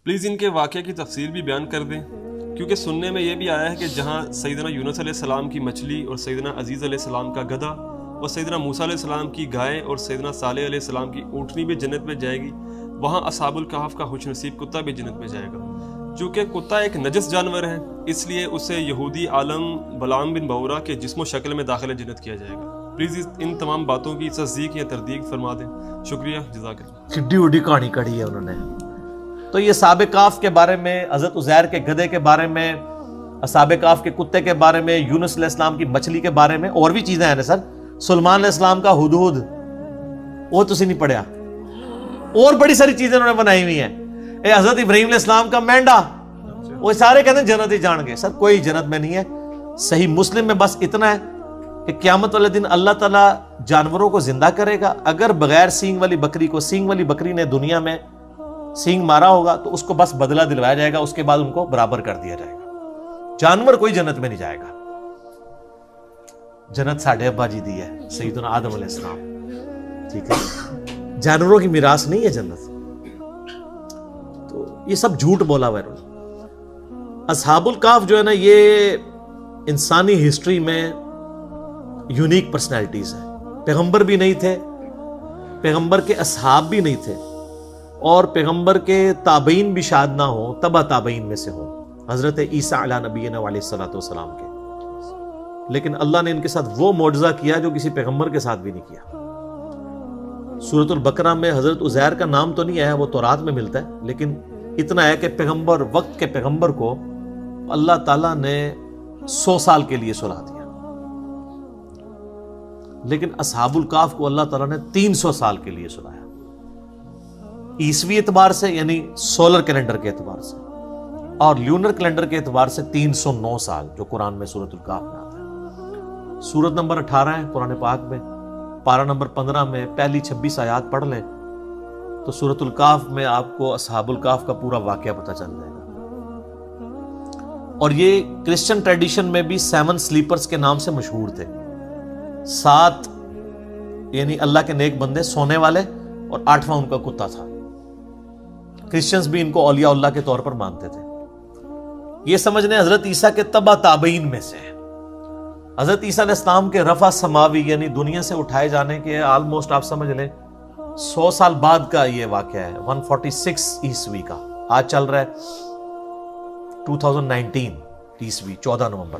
Please ان کے واقعے کی تفصیل بھی بیان کر دیں، کیونکہ سننے میں یہ بھی آیا ہے کہ جہاں سیدنا یونس علیہ السلام کی مچھلی اور سیدنا عزیز علیہ السلام کا گدھا اور سیدنا موسیٰ علیہ السلام کی گائے اور سیدنا صالح علیہ السلام کی اونٹنی بھی جنت میں جائے گی، وہاں اصحاب الکہف کا خوش نصیب کتا بھی جنت میں جائے گا۔ چونکہ کتا ایک نجس جانور ہے، اس لیے اسے یہودی عالم بلعام بن بعورہ کے جسم و شکل میں داخل جنت کیا جائے گا۔ پلیز ان تمام باتوں کی تصدیق یا تردید فرما دیں، شکریہ، جزاک اللہ۔ کڈی وڈی کہانی کڑی ہے انہوں نے۔ تو یہ اصحاب کہف کے بارے میں، حضرت عزیر کے گدھے کے بارے میں، اصحاب کہف کے کتے کے بارے میں، یونس علیہ السلام کی مچھلی کے بارے میں، اور بھی چیزیں ہیں نا سر۔ سلیمان علیہ السلام کا ہدہد، وہ تو نہیں پڑھیا، اور بڑی ساری چیزیں انہوں نے بنائی ہوئی ہیں۔ اے حضرت ابراہیم علیہ السلام کا مینڈا، وہ سارے کہتے ہیں جنت ہی جان گے۔ سر کوئی جنت میں نہیں ہے۔ صحیح مسلم میں بس اتنا ہے کہ قیامت والے دن اللہ تعالیٰ جانوروں کو زندہ کرے گا۔ اگر بغیر سینگ والی بکری کو سینگ والی بکری نے دنیا میں سینگ مارا ہوگا تو اس کو بس بدلہ دلوایا جائے گا، اس کے بعد ان کو برابر کر دیا جائے گا۔ جانور کوئی جنت میں نہیں جائے گا۔ جنت ساڑھے ابا جی دی ہے، سیدنا آدم علیہ السلام، ٹھیک ہے، جانوروں کی میراث نہیں ہے جنت۔ تو یہ سب جھوٹ بولا ہوا ہے۔ اصحاب الکہف جو ہے نا، یہ انسانی ہسٹری میں یونیک پرسنالٹیز ہیں۔ پیغمبر بھی نہیں تھے، پیغمبر کے اصحاب بھی نہیں تھے، اور پیغمبر کے تابعین بھی شاید نہ ہوں، تبع تابعین میں سے ہوں، حضرت عیسیٰ علیہ نبینا علیہ السلام کے۔ لیکن اللہ نے ان کے ساتھ وہ معجزہ کیا جو کسی پیغمبر کے ساتھ بھی نہیں کیا۔ سورۃ البقرہ میں حضرت عزیر کا نام تو نہیں آیا، وہ تورات میں ملتا ہے، لیکن اتنا ہے کہ پیغمبر، وقت کے پیغمبر کو اللہ تعالیٰ نے 100 سال کے لیے سلا دیا، لیکن اصحاب الکہف کو اللہ تعالیٰ نے 300 سال کے لیے سلایا، عیسوی اعتبار سے یعنی سولر کیلنڈر کے اعتبار سے، اور لیونر کیلنڈر کے اعتبار سے 309 سال، جو قرآن میں سورۃ الکہف میں آتا ہے۔ سورت نمبر 18 ہے قرآن پاک میں، پارہ نمبر 15 میں پہلی 26 آیات پڑھ لیں تو سورۃ الکہف میں آپ کو اصحاب الکہف کا پورا واقعہ پتہ چل جائے گا۔ اور یہ کرسچن ٹریڈیشن میں بھی 7 سلیپرز کے نام سے مشہور تھے، 7 یعنی اللہ کے نیک بندے سونے والے، اور 8واں ان کا کتا تھا۔ کرسچنز بھی ان کو اولیاء اللہ کے طور پر مانتے تھے۔ یہ سمجھنے حضرت عیسیٰ کے تبع تابعین میں سے ہیں۔ حضرت عیسیٰ علیہ السلام کے رفع سماوی یعنی دنیا سے اٹھائے جانے کے آلموسٹ آپ سمجھ لیں 100 سال بعد کا یہ واقعہ ہے، 146 عیسوی کا۔ آج چل رہا ہے 2019 عیسوی، 14 نومبر۔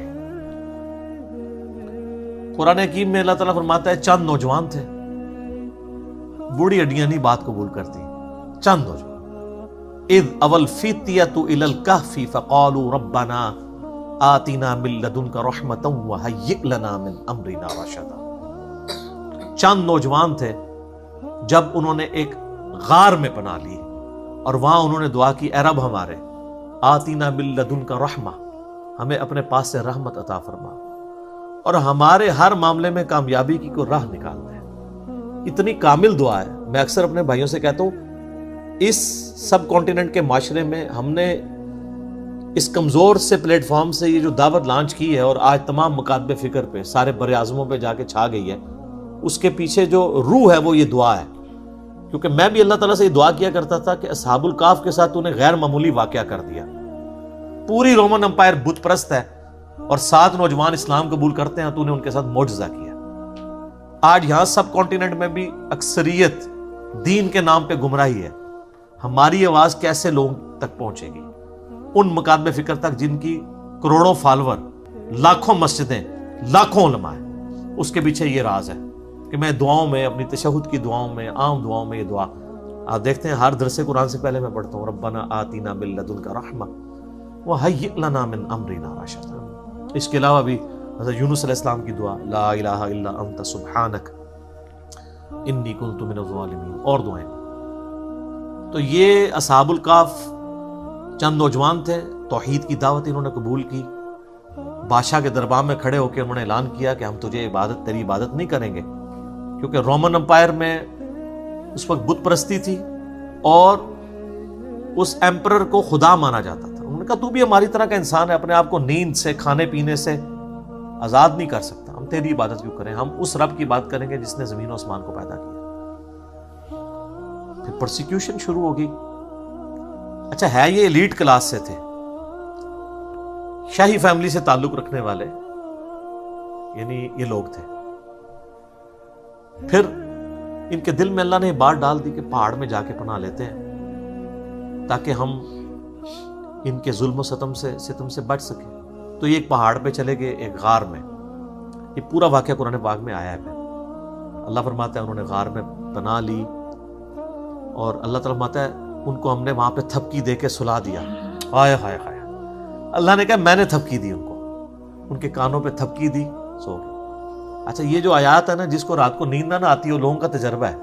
قرآن حکیم میں اللہ تعالیٰ فرماتا ہے چند نوجوان تھے، بوڑھی ہڈیاں نہیں بات قبول کرتی، چند نوجوان۔ اذ اول فتیۃ الی الکہف فقالوا ربنا آتنا من لدنک رحمۃ وہیئ لنا من امرنا رشدا۔ چند نوجوان تھے جب انہوں نے ایک غار میں پناہ لی اور وہاں انہوں نے دعا کی، اے رب ہمارے، آتنا من لدنک رحمہ، ہمیں اپنے پاس سے رحمت عطا فرما اور ہمارے ہر معاملے میں کامیابی کی کوئی راہ نکال دے۔ اتنی کامل دعا ہے۔ میں اکثر اپنے بھائیوں سے کہتا ہوں، اس سب کانٹیننٹ کے معاشرے میں ہم نے اس کمزور سے پلیٹ فارم سے یہ جو دعوت لانچ کی ہے، اور آج تمام مکاتب فکر پہ، سارے بر اعظموں پہ جا کے چھا گئی ہے، اس کے پیچھے جو روح ہے وہ یہ دعا ہے۔ کیونکہ میں بھی اللہ تعالیٰ سے یہ دعا کیا کرتا تھا کہ اصحاب الکہف کے ساتھ تو نے غیر معمولی واقعہ کر دیا۔ پوری رومن امپائر بت پرست ہے اور 7 نوجوان اسلام قبول کرتے ہیں، تو نے ان کے ساتھ معجزہ کیا۔ آج یہاں سب کانٹیننٹ میں بھی اکثریت دین کے نام پہ گمراہی ہے۔ ہماری آواز کیسے لوگوں تک پہنچے گی؟ ان مکاتب فکر تک جن کی کروڑوں فالوور، لاکھوں مسجدیں، لاکھوں علماء ہیں۔ اس کے پیچھے یہ راز ہے کہ میں دعاؤں میں، اپنی تشہد کی دعاؤں میں، عام دعاؤں میں یہ دعا آپ دیکھتے ہیں، ہر درس قرآن سے پہلے میں پڑھتا ہوں، ربنا آتینا من لدنک رحمہ وہیئ لنا من امرنا رشدا۔ اس کے علاوہ بھی حضرت یونس علیہ السلام کی دعا، لا الہ الا انت سبحانک انی کنت من الظالمین، اور دعائیں۔ تو یہ اصحاب الکہف چند نوجوان تھے، توحید کی دعوت انہوں نے قبول کی، بادشاہ کے دربار میں کھڑے ہو کے انہوں نے اعلان کیا کہ ہم تیری عبادت نہیں کریں گے، کیونکہ رومن امپائر میں اس وقت بت پرستی تھی اور اس ایمپرر کو خدا مانا جاتا تھا۔ انہوں نے کہا تو بھی ہماری طرح کا انسان ہے، اپنے آپ کو نیند سے، کھانے پینے سے آزاد نہیں کر سکتا، ہم تیری عبادت کیوں کریں؟ ہم اس رب کی بات کریں گے جس نے زمین و آسمان کو پیدا کیا۔ پھر پرسیکیوشن شروع ہوگی، اچھا ہے یہ ایلیٹ کلاس سے تھے، شاہی فیملی سے تعلق رکھنے والے، یعنی یہ لوگ تھے. پھر ان کے دل میں اللہ نے بات ڈال دی کہ پہاڑ میں جا کے پناہ لیتے ہیں تاکہ ہم ان کے ظلم و ستم سے بچ سکیں. تو یہ ایک پہاڑ پہ چلے گئے، ایک غار میں. یہ پورا واقعہ قرآن پاک میں آیا ہے. پھر اللہ فرماتا ہے انہوں نے غار میں پناہ لی، اور اللہ تعالیٰ فرماتا ہے ان کو ہم نے وہاں پہ تھپکی دے کے سلا دیا. ہائے ہائے ہائے، اللہ نے کہا میں نے تھپکی دی ان کو، ان کے کانوں پہ تھپکی دی، سو گئے. اچھا یہ جو آیات ہے نا، جس کو رات کو نیند نہ آتی ہے وہ لوگوں کا تجربہ ہے.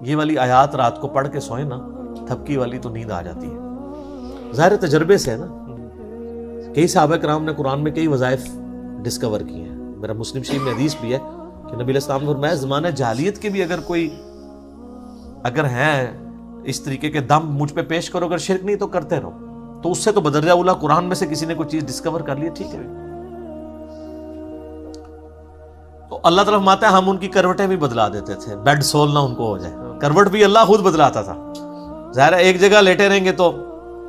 یہ والی آیات رات کو پڑھ کے سوئیں نا، تھپکی والی، تو نیند آ جاتی ہے. ظاہر تجربے سے ہے نا. کئی صحابہ کرام نے قرآن میں کئی وظائف ڈسکور کیے ہیں. میرا مسلم شریف میں حدیث بھی ہے کہ نبی علیہ السلام نے فرمایا زمانہ جاہلیت کے بھی اگر ہیں اس طریقے کے دم مجھ پہ پیش کرو، اگر شرک نہیں تو کرتے رہو. تو اس سے تو بدرجہ اولا قرآن میں سے کسی نے کوئی چیز ڈسکور کر لی، ٹھیک ہے. تو اللہ تعالیٰ فرماتا ہے ہم ان کی کروٹیں بھی بدلا دیتے تھے، بیڈ سول نہ ان کو ہو جائے. کروٹ بھی اللہ خود بدلاتا تھا. ظاہر ہے ایک جگہ لیٹے رہیں گے تو،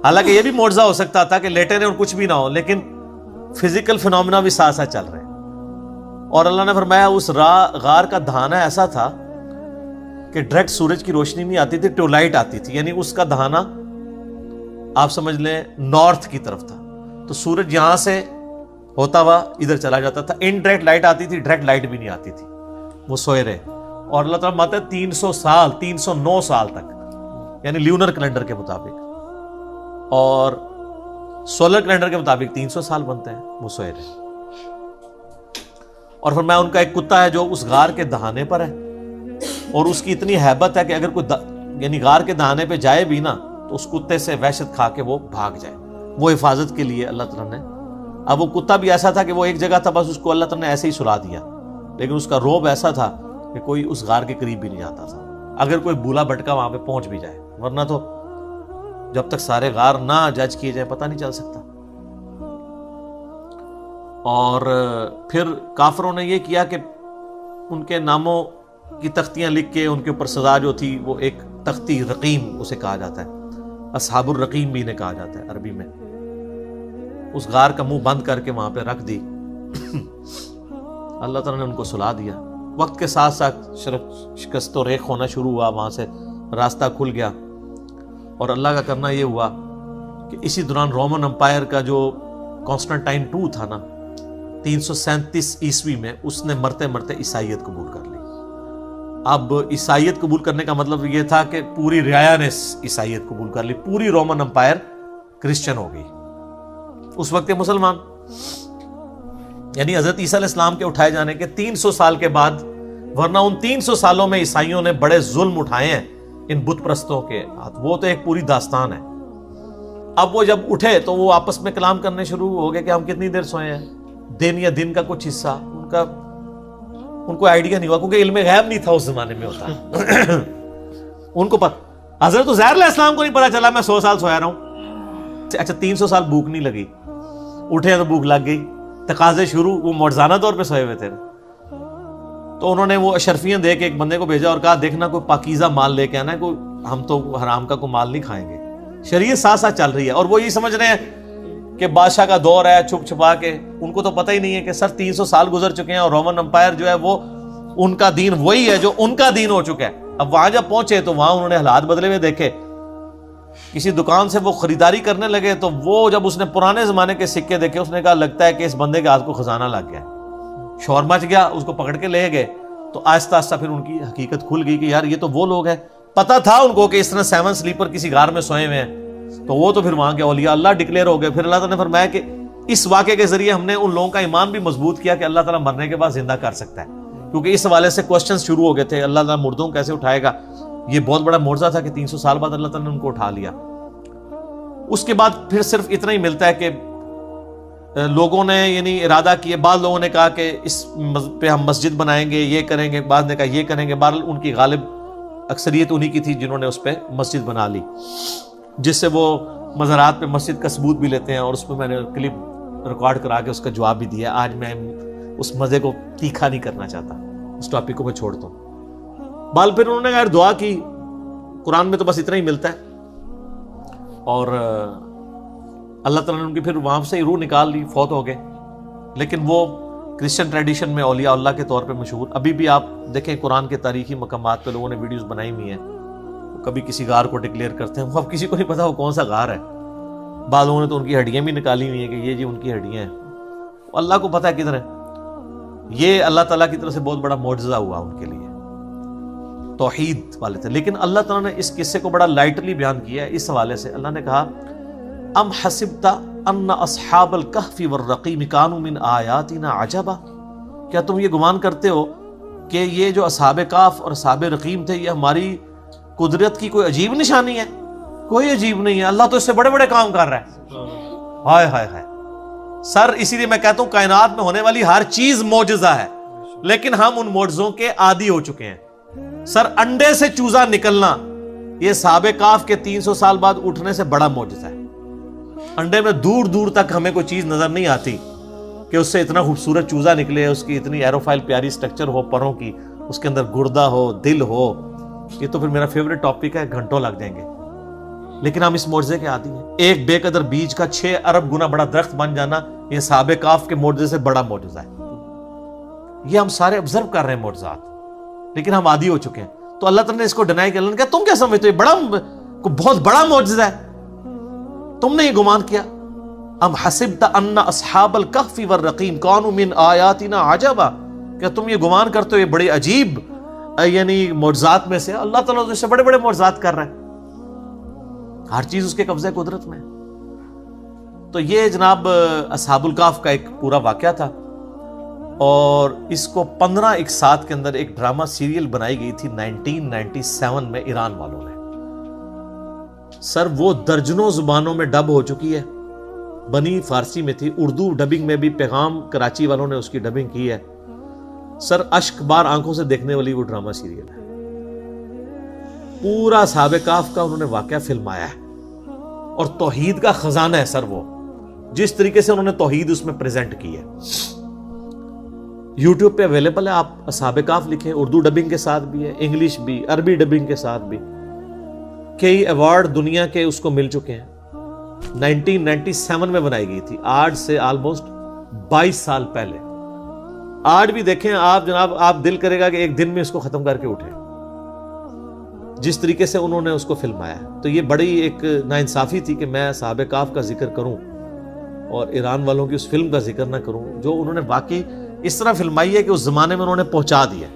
حالانکہ یہ بھی معجزہ ہو سکتا تھا کہ لیٹے رہیں اور کچھ بھی نہ ہو، لیکن فزیکل فینومینا بھی ساتھ ساتھ چل رہے ہیں. اور اللہ نے فرمایا اس غار کا دہانہ ایسا تھا کہ ڈائریکٹ سورج کی روشنی نہیں آتی تھی، ٹیوبلائٹ آتی تھی. یعنی اس کا دہانہ آپ سمجھ لیں نارتھ کی طرف تھا، تو سورج یہاں سے ہوتا ہوا ادھر چلا جاتا تھا. انڈائریکٹ لائٹ آتی تھی، ڈائریکٹ لائٹ بھی نہیں آتی تھی. وہ سوئے رہے. اور اللہ تعالیٰ ماتا ہے 309 سال تک، یعنی لیونر کیلنڈر کے مطابق، اور سولر کیلنڈر کے مطابق 300 سال بنتے ہیں، وہ سوئے رہے. اور فرمایا ان کا ایک کتا ہے جو اس غار کے دہانے پر ہے، اور اس کی اتنی ہیبت ہے کہ اگر کوئی یعنی غار کے دہانے پہ جائے بھی نا تو اس کتے سے وحشت کھا کے وہ بھاگ جائے. وہ حفاظت کے لیے اللہ تعالیٰ نے. اب وہ کتا بھی ایسا تھا کہ وہ ایک جگہ تھا، بس اس کو اللہ تعالیٰ نے ایسے ہی سلا دیا، لیکن اس کا روب ایسا تھا کہ کوئی اس غار کے قریب بھی نہیں جاتا تھا، اگر کوئی بولا بھٹکا وہاں پہ پہنچ بھی جائے. ورنہ تو جب تک سارے غار نہ جج کیے جائیں پتہ نہیں چل سکتا. اور پھر کافروں نے یہ کیا کہ ان کے ناموں کی تختیاں لکھ کے ان کے اوپر سزا جو تھی، وہ ایک تختی رقیم اسے کہا جاتا ہے، اصحاب الرقیم بھی انہیں کہا جاتا ہے عربی میں. اس غار کا منہ بند کر کے وہاں پہ رکھ دی. اللہ تعالیٰ نے ان کو سلا دیا. وقت کے ساتھ ساتھ شکست و ریخ ہونا شروع ہوا، وہاں سے راستہ کھل گیا. اور اللہ کا کرنا یہ ہوا کہ اسی دوران رومن امپائر کا جو کانسٹنٹائن 2 تھا نا، 337 عیسوی میں، اس نے مرتے مرتے عیسائیت قبول کر لی. اب عیسائیت قبول کرنے کا مطلب یہ تھا کہ پوری رعایا نے عیسائیت قبول کر لی، پوری رومن امپائر کرسچن ہو گئی اس وقت کے مسلمان. یعنی حضرت عیسیٰ علیہ السلام کے اٹھائے جانے کے 300 سال کے بعد. ورنہ ان 300 سالوں میں عیسائیوں نے بڑے ظلم اٹھائے ہیں ان بت پرستوں کے ہاتھ، وہ تو ایک پوری داستان ہے. اب وہ جب اٹھے تو وہ آپس میں کلام کرنے شروع ہو گئے کہ ہم کتنی دیر سوئے ہیں. دن یا دن کا کچھ حصہ ان کو آئیڈیا نہیں ہوا، کیونکہ علم غیب نہیں تھا اس زمانے میں ہوتا. ان کو پتہ، حضرت عزیر علیہ السلام کو نہیں پتا چلا میں 100 سال سویا رہا ہوں. اچھا 300 سال بھوک نہیں لگی، اٹھے تو بھوک لگ گئی، تقاضے شروع. وہ معجزانہ طور پہ سوئے ہوئے تھے، تو انہوں نے وہ اشرفیاں دے کے ایک بندے کو بھیجا اور کہا دیکھنا کوئی پاکیزہ مال لے کے آنا ہے، کوئی ہم تو حرام کا کوئی مال نہیں کھائیں گے. شریعت ساتھ ساتھ چل رہی ہے، اور وہ یہ سمجھ رہے ہیں کہ بادشاہ کا دور ہے چھپ چھپا کے. ان کو تو پتہ ہی نہیں ہے کہ سر 300 سال گزر چکے ہیں، اور رومن امپائر جو ہے وہ ان کا دین وہی ہے جو ان کا دین ہو چکا ہے. اب وہاں جب پہنچے تو وہاں انہوں نے حالات بدلے ہوئے دیکھے. کسی دکان سے وہ خریداری کرنے لگے تو وہ جب اس نے پرانے زمانے کے سکے دیکھے، اس نے کہا لگتا ہے کہ اس بندے کے ہاتھ کو خزانہ لگ گیا. شور مچ گیا، اس کو پکڑ کے لے گئے. تو آہستہ آہستہ پھر ان کی حقیقت کھل گئی کہ یار یہ تو وہ لوگ ہیں. پتہ تھا ان کو کہ اس طرح 7 سلیپر کسی غار میں سوئے ہوئے ہیں، تو وہ تو پھر وہاں کے اولیاء اللہ ڈکلیئر ہو گئے. پھر اللہ تعالیٰ نے فرمایا کہ اس واقعے کے ذریعے ہم نے ان لوگوں کا ایمان بھی مضبوط کیا کہ اللہ تعالیٰ مرنے کے بعد زندہ کر سکتا ہے. کیونکہ اس حوالے سے کوسچنز شروع ہو گئے تھے، اللہ تعالیٰ مردوں کو کیسے اٹھائے گا. یہ بہت بڑا معجزہ تھا کہ 300 سال بعد اللہ تعالیٰ نے ان کو اٹھا لیا. اس کے بعد پھر صرف اتنا ہی ملتا ہے کہ لوگوں نے یعنی ارادہ کیے. بعض لوگوں نے کہا کہ اس پہ ہم مسجد بنائیں گے، یہ کریں گے. بعض نے کہا یہ کریں گے. بہرحال ان کی غالب اکثریت انہی کی تھی جنہوں نے اس پہ مسجد بنا لی، جس سے وہ مزارات پہ مسجد کا ثبوت بھی لیتے ہیں. اور اس پہ میں نے کلپ ریکارڈ کرا کے اس کا جواب بھی دیا. آج میں اس مزے کو تیکھا نہیں کرنا چاہتا، اس ٹاپک کو میں چھوڑتا ہوں. بال پھر انہوں نے کہا دعا کی. قرآن میں تو بس اتنا ہی ملتا ہے. اور اللہ تعالیٰ نے ان کی پھر وہاں سے روح نکال لی، فوت ہو گئے، لیکن وہ کرسچن ٹریڈیشن میں اولیاء اللہ کے طور پہ مشہور. ابھی بھی آپ دیکھیں قرآن کے تاریخی مقامات پہ لوگوں نے ویڈیوز بنائی ہوئی ہیں، وہ کبھی کسی غار کو ڈکلیئر کرتے ہیں، وہ اب کسی کو نہیں پتا وہ کون سا غار ہے. بعض لوگوں نے تو ان کی ہڈیاں بھی نکالی ہوئی ہیں کہ یہ جی ان کی ہڈیاں ہیں، اللہ کو پتہ ہے کدھر ہے. یہ اللہ تعالیٰ کی طرف سے بہت بڑا معجزہ ہوا ان کے لیے، توحید والے تھے. لیکن اللہ تعالیٰ نے اس قصے کو بڑا لائٹلی بیان کیا ہے. اس حوالے سے اللہ نے کہا ام حسبت ان اصحاب الکہف والرقیم کانوا من آیاتنا عجبا، کیا تم یہ گمان کرتے ہو کہ یہ جو اصحاب کہف اور اصحاب رقیم تھے یہ ہماری قدرت کی کوئی عجیب نشانی ہے؟ کوئی عجیب نہیں ہے، اللہ تو اس سے بڑے بڑے کام کر رہا ہے. ہائے ہائے ہائے سر، اسی لیے میں کہتا ہوں کائنات میں ہونے والی ہر چیز معجزہ ہے، لیکن ہم ان معجزوں کے عادی ہو چکے ہیں. سر انڈے سے چوزا نکلنا یہ اصحاب کہف کے 300 سال بعد اٹھنے سے بڑا معجزہ ہے. انڈے میں دور دور تک ہمیں کوئی چیز نظر نہیں آتی کہ اس سے اتنا خوبصورت چوزا نکلے، اس کی اتنی ایروفائل پیاری سٹرکچر ہو پروں کی، اس کے اندر گردہ ہو، دل ہو. یہ تو پھر میرا فیوریٹ ٹاپک ہے، گھنٹوں لگ جائیں گے. لیکن ہم اس معجزے کے عادی ہیں. ایک بے قدر بیج کا 6 ارب گنا بڑا درخت بن جانا یہ اصحاب کہف کے معجزے سے بڑا معجزہ ہے. یہ ہم سارے آبزرو کر رہے ہیں معجزات، لیکن ہم عادی ہو چکے ہیں. تو اللہ تعالیٰ نے اس کو ڈینائی کیا. اللہ نے کہا تم کیا سمجھتے ہو یہ بہت بڑا معجزہ ہے؟ تم نے یہ گمان کیا. ام حسبت ان اصحاب الکہف والرقیم کانوا من آیاتنا عجبا، کیا تم یہ گمان کرتے ہو یہ بڑے عجیب یعنی معجزات میں سے؟ اللہ تعالیٰ تو اس سے بڑے بڑے معجزات کر رہا ہے، ہر چیز اس کے قبضہ قدرت میں. تو یہ جناب اصحاب الکہف کا ایک پورا واقعہ تھا، اور اس کو 15 اقساط کے اندر ایک ڈرامہ سیریل بنائی گئی تھی 1997 میں ایران والوں نے. سر وہ درجنوں زبانوں میں ڈب ہو چکی ہے. بنی فارسی میں تھی، اردو ڈبنگ میں بھی پیغام کراچی والوں نے اس کی ڈبنگ کی ہے. سر اشک بار آنکھوں سے دیکھنے والی وہ ڈرامہ سیریل ہے. پورا اصحاب کہف کا انہوں نے واقعہ فلمایا ہے، اور توحید کا خزانہ ہے سر. وہ جس طریقے سے انہوں نے توحید اس میں پریزنٹ کی ہے، یوٹیوب پہ اویلیبل ہے. آپ اصحاب کہف لکھیں، اردو ڈبنگ کے ساتھ بھی ہے، انگلش بھی، عربی ڈبنگ کے ساتھ بھی. کئی ایوارڈ دنیا کے اس کو مل چکے ہیں. 1997 میں بنائی گئی تھی، آج سے آلموسٹ 22 سال پہلے. آج بھی دیکھیں آپ جناب، آپ دل کرے گا کہ ایک دن میں اس کو ختم کر کے اٹھیں، جس طریقے سے انہوں نے اس کو فلمایا. تو یہ بڑی ایک ناانصافی تھی کہ میں اصحاب کہف کا ذکر کروں اور ایران والوں کی اس فلم کا ذکر نہ کروں، جو انہوں نے واقعی اس طرح فلمائی ہے کہ اس زمانے میں انہوں نے پہنچا دیا.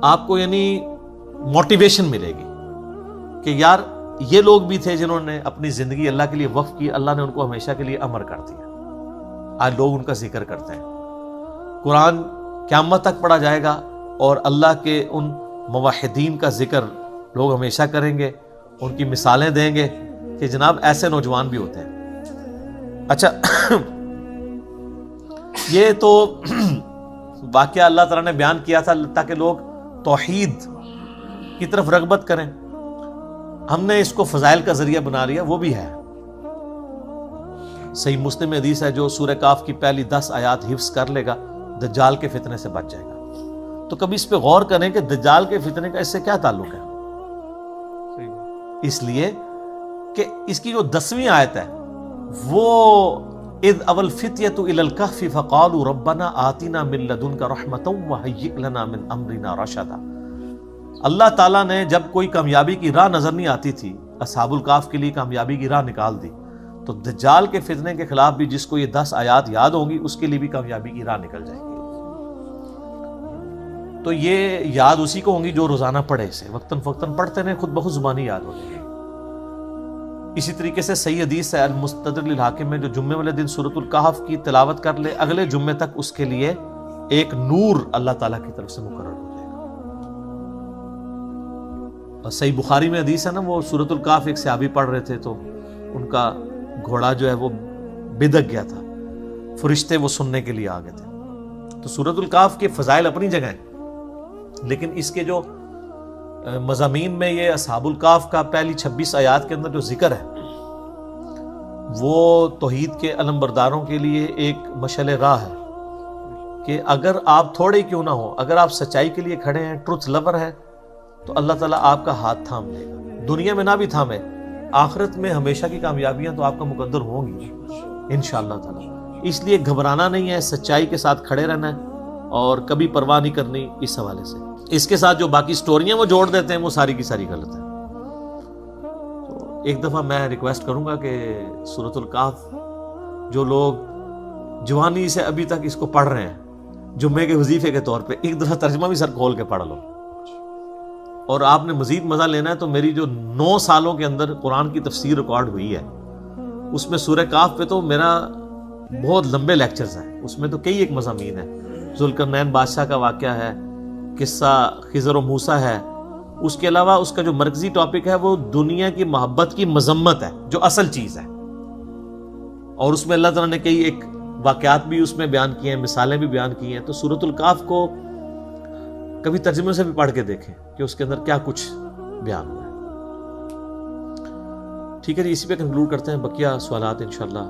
آپ کو یعنی موٹیویشن ملے گی کہ یار یہ لوگ بھی تھے جنہوں نے اپنی زندگی اللہ کے لیے وقف کی، اللہ نے ان کو ہمیشہ کے لیے امر کر دیا. آج لوگ ان کا ذکر کرتے ہیں. قرآن قیامت تک پڑھا جائے گا، اور اللہ کے ان موحدین کا ذکر لوگ ہمیشہ کریں گے، ان کی مثالیں دیں گے کہ جناب ایسے نوجوان بھی ہوتے ہیں. اچھا یہ تو واقعہ اللہ تعالیٰ نے بیان کیا تھا تاکہ لوگ توحید کی طرف رغبت کریں. ہم نے اس کو فضائل کا ذریعہ بنا لیا، وہ بھی ہے. صحیح مسلم میں حدیث ہے جو سورہ کہف کی پہلی 10 آیات حفظ کر لے گا دجال کے فتنے سے بچ جائے گا. تو کبھی اس پہ غور کریں کہ دجال کے فتنے کا اس سے کیا تعلق ہے. اس لیے کہ اس کی جو 10ویں آیت ہے وہ اذ اول فتیۃ الی الکہف فقالوا ربنا آتنا من لدنک رحمۃ وہیئ لنا من امرنا رشدا. اللہ تعالیٰ نے جب کوئی کامیابی کی راہ نظر نہیں آتی تھی، اصحاب الکہف کے لیے کامیابی کی راہ نکال دی. تو دجال کے فتنے کے خلاف بھی جس کو یہ 10 آیات یاد ہوں گی اس کے لیے بھی کامیابی کی راہ نکل جائے گی. تو یہ یاد اسی کو ہوں گی جو روزانہ پڑھے، اسے وقتاً فوقتاً پڑھتے رہیں، خود بخود زبانی یاد ہو جائے گی. اسی طریقے سے صحیح حدیث ہے المستدرک للحاکم میں، جو جمعے والے دن سورۃ الکہف کی تلاوت کر لے اگلے جمعے تک اس کے لیے ایک نور اللہ تعالیٰ کی طرف سے مقرر ہو جائے گا. اور صحیح بخاری میں حدیث ہے نا، وہ سورۃ الکہف ایک صحابی پڑھ رہے تھے تو ان کا گھوڑا جو ہے وہ بدک گیا تھا، فرشتے وہ سننے کے لیے آ گئے تھے. تو سورۃ الکہف کے فضائل اپنی جگہ ہیں، لیکن اس کے جو مضامین میں یہ اصحاب الکہف کا پہلی 26 آیات کے اندر جو ذکر ہے وہ توحید کے علمبرداروں کے لیے ایک مشعل راہ ہے کہ اگر آپ تھوڑے کیوں نہ ہو، اگر آپ سچائی کے لیے کھڑے ہیں، ٹروتھ لور ہے، تو اللہ تعالیٰ آپ کا ہاتھ تھام لے گا. دنیا میں نہ بھی تھامے، آخرت میں ہمیشہ کی کامیابیاں تو آپ کا مقدر ہوں گی انشاءاللہ تعالی۔ اس لیے گھبرانا نہیں ہے، سچائی کے ساتھ کھڑے رہنا ہے اور کبھی پرواہ نہیں کرنی اس حوالے سے۔ اس کے ساتھ جو باقی سٹوریاں وہ جوڑ دیتے ہیں وہ ساری کی ساری غلط ہیں۔ تو ایک دفعہ میں ریکویسٹ کروں گا کہ سورۃ الکہف جو لوگ جوانی سے ابھی تک اس کو پڑھ رہے ہیں جمعے کے وظیفے کے طور پہ، ایک دفعہ ترجمہ بھی سر کھول کے پڑھ لو، اور آپ نے مزید مزہ لینا ہے تو میری جو 9 سالوں کے اندر قرآن کی تفسیر ریکارڈ ہوئی ہے اس میں سورہ کہف پہ تو میرا بہت لمبے لیکچرز ہیں، اس میں تو کئی ایک مضامین ہیں۔ ذوالقرنین بادشاہ کا واقعہ ہے، قصہ خضر و موسیٰ ہے، اس کے علاوہ اس کا جو مرکزی ٹاپک ہے وہ دنیا کی محبت کی مذمت ہے جو اصل چیز ہے، اور اس میں اللہ تعالیٰ نے کئی ایک واقعات بھی اس میں بیان کیے ہیں، مثالیں بھی بیان کی ہیں۔ تو سورۃ الکہف کو کبھی ترجمے سے بھی پڑھ کے دیکھیں کہ اس کے اندر کیا کچھ بیان ہوا ہے۔ ٹھیک ہے جی، اسی پہ کنکلوڈ کرتے ہیں، بقیہ سوالات انشاءاللہ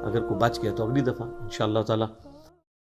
اگر کوئی بچ گیا تو اگلی دفعہ انشاءاللہ تعالی